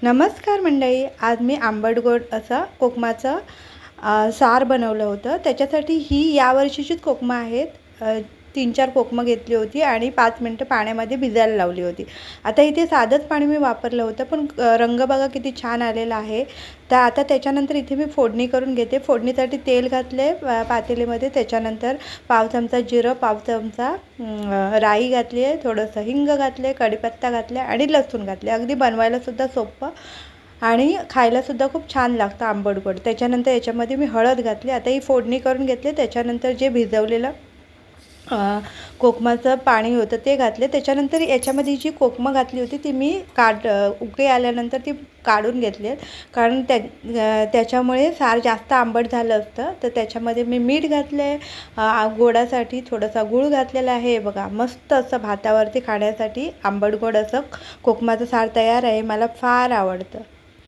नमस्कार मंडळी, आज मी आंबट गोड असं कोकमाचं सार बनवलं होतं. त्याच्यासाठी ही यावर्षीचीच कोकमं आहेत. 3-4 कोकमं घेतली होती आणि 5 मिनटं पाण्यामध्ये भिजायला लावली होती. आता इथे साधंच पाणी मी वापरलं होतं, पण रंग बघा किती छान आलेला आहे. तर आता त्याच्यानंतर इथे मी फोडणी करून घेते. फोडणीसाठी तेल घातले पातेलीमध्ये. त्याच्यानंतर पाव चमचा जिरं, पाव चमचा राई घातली आहे, थोडंसं हिंग घातले, कढीपत्ता घातला आणि लसूण घातले. अगदी बनवायलासुद्धा सोपं आणि खायलासुद्धा खूप छान लागतं आंबट गोड. त्याच्यानंतर याच्यामध्ये मी हळद घातली. आता ही फोडणी करून घेतली. त्याच्यानंतर जे भिजवलेलं कोकमाचं पाणी होतं ते घातले. त्याच्यानंतर याच्यामध्ये जी कोकमं घातली होती ती मी उकळी आल्यानंतर ती काढून घेतली आहेत, कारण त्याच्यामुळे सार जास्त आंबट झालं असतं. तर त्याच्यामध्ये मी मीठ घातलं आहे, गोडासाठी थोडासा गूळ घातलेला आहे. बघा मस्त असं भातावरती खाण्यासाठी आंबट गोड असं कोकमाचं सार तयार आहे. मला फार आवडतं.